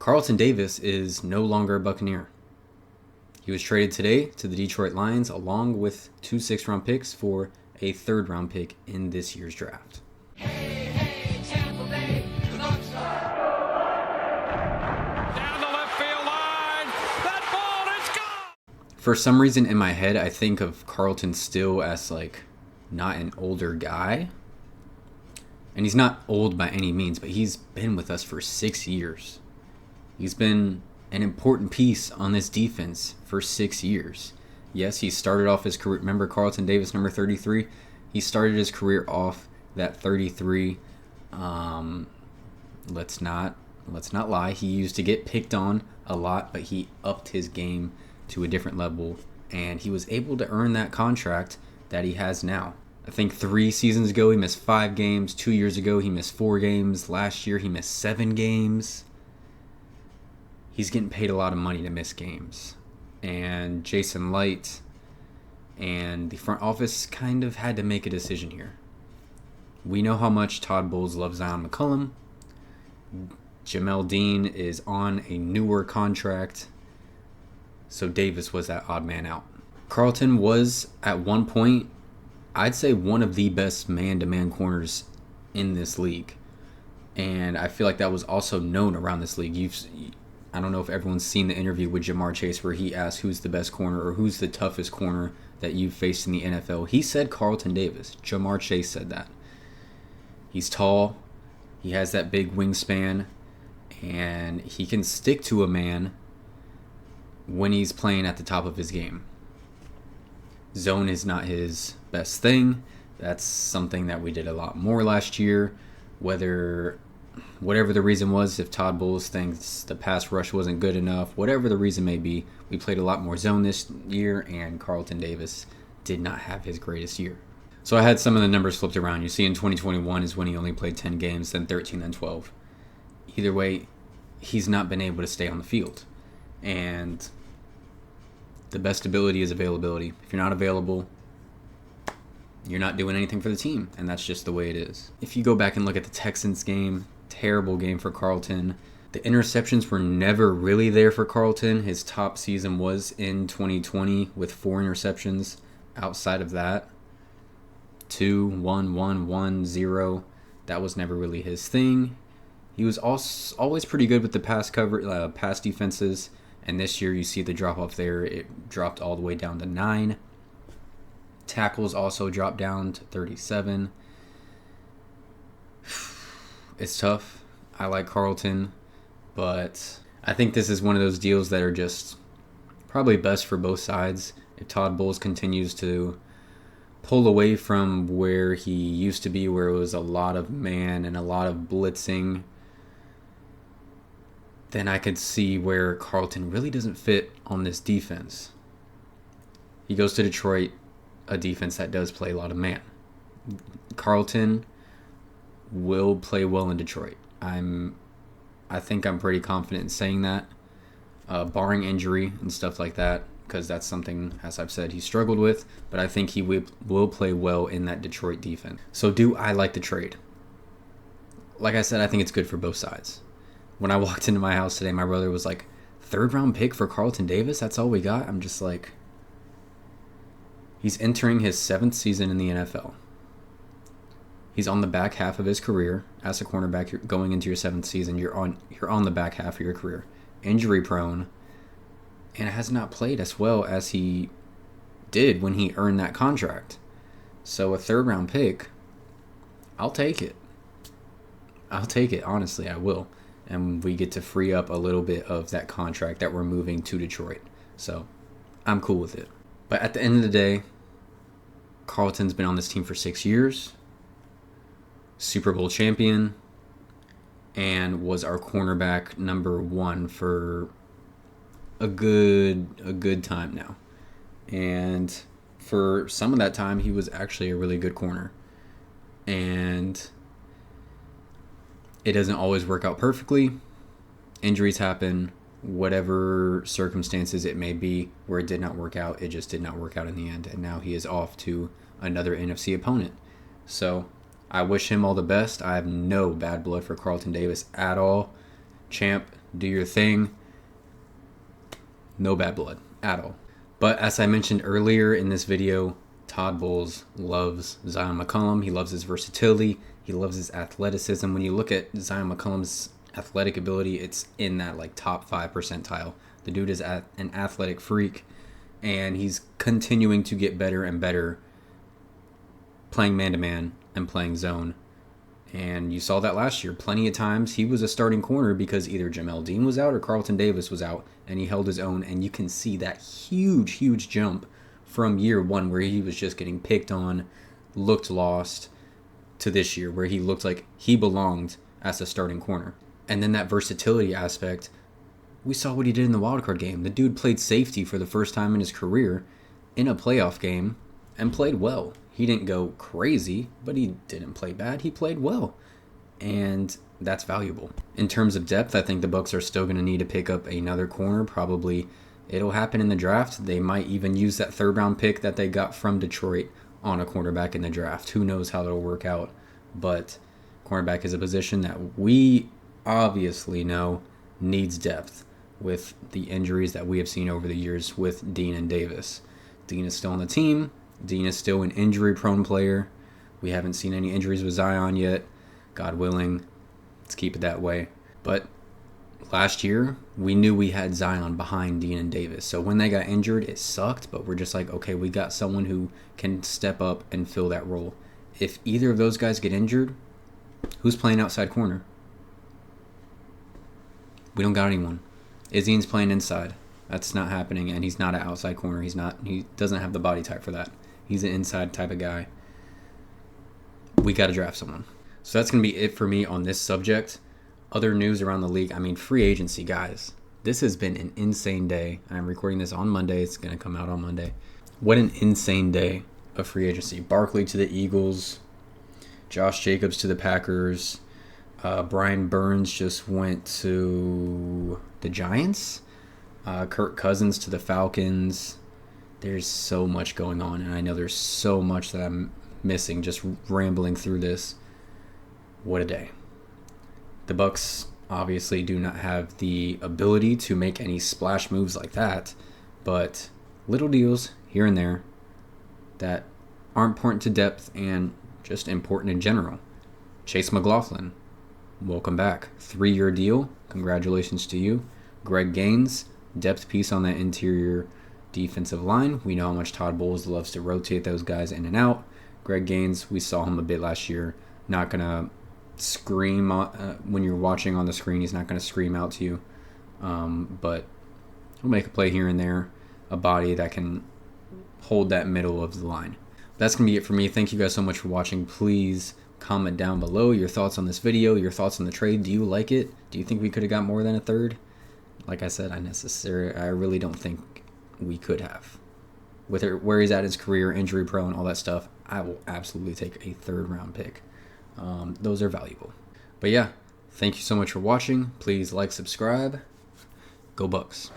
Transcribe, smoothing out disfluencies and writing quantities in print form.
Carlton Davis is no longer a Buccaneer. He was traded today to the Detroit Lions along with 2 6th-round picks for a 3rd-round pick in this year's draft. Hey, hey, Tampa Bay, Bucks. Down the left field line. That ball is gone. For some reason in my head, I think of Carlton still as not an older guy. And he's not old by any means, but he's been with us for 6 years. He's been an important piece on this defense for 6 years. Yes, he started off his career. Remember Carlton Davis, number 33? He started his career off that 33. Let's not lie. He used to get picked on a lot, but he upped his game to a different level, and he was able to earn that contract that he has now. I think 3 seasons ago he missed 5 games. 2 years ago he missed 4 games. Last year he missed 7 games. He's getting paid a lot of money to miss games. And Jason Light and the front office kind of had to make a decision here. We know how much Todd Bowles loves Zion McCullum. Jamel Dean is on a newer contract. So Davis was that odd man out. Carlton was, at one point, I'd say one of the best man-to-man corners in this league. And I feel like that was also known around this league. I don't know if everyone's seen the interview with Jamar Chase where he asked who's the best corner or who's the toughest corner that you've faced in the NFL. He said Carlton Davis. Jamar Chase said that. He's tall. He has that big wingspan. And he can stick to a man when he's playing at the top of his game. Zone is not his best thing. That's something that we did a lot more last year. Whatever the reason was, if Todd Bowles thinks the pass rush wasn't good enough, whatever the reason may be, we played a lot more zone this year, and Carlton Davis did not have his greatest year. So I had some of the numbers flipped around. You see in 2021 is when he only played 10 games, then 13, then 12. Either way, he's not been able to stay on the field. And the best ability is availability. If you're not available, you're not doing anything for the team, and that's just the way it is. If you go back and look at the Texans game, terrible game for Carlton. The interceptions were never really there for Carlton. His top season was in 2020 with 4 interceptions. Outside of that, 2, 1, 1, 1, 0. That was never really his thing. He was always pretty good with the pass defenses, and this year you see the drop off there. It dropped all the way down to 9. Tackles also dropped down to 37. It's tough. I like Carlton, but I think this is one of those deals that are just probably best for both sides. If Todd Bowles continues to pull away from where he used to be, where it was a lot of man and a lot of blitzing, then I could see where Carlton really doesn't fit on this defense. He goes to Detroit, a defense that does play a lot of man. Carlton will play well in Detroit. I think I'm pretty confident in saying that, barring injury and stuff like that, because that's something, as I've said, he struggled with, but I think he will play well in that Detroit defense. So do I like the trade? Like I said, I think it's good for both sides. When I walked into my house today, my brother was like, 3rd-round pick for Carlton Davis? That's all we got? I'm just like, he's entering his 7th season in the NFL. He's on the back half of his career as a cornerback. You're going into your 7th season. You're on the back half of your career, injury prone, and has not played as well as he did when he earned that contract. So a 3rd-round pick, I'll take it. Honestly, I will. And we get to free up a little bit of that contract that we're moving to Detroit. So I'm cool with it. But at the end of the day, Carlton's been on this team for 6 years. Super Bowl champion, and was our cornerback number 1 for a good time now. And for some of that time, he was actually a really good corner. And it doesn't always work out perfectly. Injuries happen. Whatever circumstances it may be where it did not work out, it just did not work out in the end. And now he is off to another NFC opponent. So I wish him all the best. I have no bad blood for Carlton Davis at all. Champ, do your thing. No bad blood at all. But as I mentioned earlier in this video, Todd Bowles loves Zion McCullum. He loves his versatility. He loves his athleticism. When you look at Zion McCullum's athletic ability, it's in that like top 5 percentile. The dude is an athletic freak, and he's continuing to get better and better playing man-to-man and playing zone. And you saw that last year. Plenty of times he was a starting corner because either Jamel Dean was out or Carlton Davis was out, and he held his own. And you can see that huge jump from year one where he was just getting picked on, looked lost, to this year where he looked like he belonged as a starting corner. And then that versatility aspect, we saw what he did in the wildcard game. The dude played safety for the first time in his career in a playoff game and played well. He didn't go crazy, but he didn't play bad. He played well. And that's valuable. In terms of depth, I think the Bucks are still going to need to pick up another corner. Probably it'll happen in the draft. They might even use that third-round pick that they got from Detroit on a cornerback in the draft. Who knows how it'll work out. But cornerback is a position that we obviously know needs depth with the injuries that we have seen over the years with Dean and Davis. Dean is still on the team. Dean is still an injury-prone player. We haven't seen any injuries with Zion yet. God willing, let's keep it that way. But last year, we knew we had Zion behind Dean and Davis. So when they got injured, it sucked. But we're just like, okay, we got someone who can step up and fill that role. If either of those guys get injured, who's playing outside corner? We don't got anyone. Izzy's playing inside. That's not happening, and he's not an outside corner. He doesn't have the body type for that. He's an inside type of guy. We got to draft someone. So that's going to be it for me on this subject. Other news around the league. I mean, free agency, guys. This has been an insane day. I'm recording this on Monday. It's going to come out on Monday. What an insane day of free agency. Barkley to the Eagles. Josh Jacobs to the Packers. Brian Burns just went to the Giants. Kirk Cousins to the Falcons. There's so much going on, and I know there's so much that I'm missing just rambling through this. What a day. The Bucks obviously do not have the ability to make any splash moves like that, but little deals here and there that are important to depth and just important in general. Chase McLaughlin, welcome back. 3-year deal. Congratulations to you. Greg Gaines, depth piece on that interior defensive line. We know how much Todd Bowles loves to rotate those guys in and out. Greg Gaines, we saw him a bit last year. Not going to scream when you're watching on the screen. He's not going to scream out to you. But he'll make a play here and there. A body that can hold that middle of the line. That's going to be it for me. Thank you guys so much for watching. Please comment down below your thoughts on this video, your thoughts on the trade. Do you like it? Do you think we could have got more than a third? Like I said, I really don't think we could have. With where he's at in his career, injury prone, all that stuff, I will absolutely take a 3rd round pick. Those are valuable. But yeah, thank you so much for watching. Please like, subscribe. Go Bucks.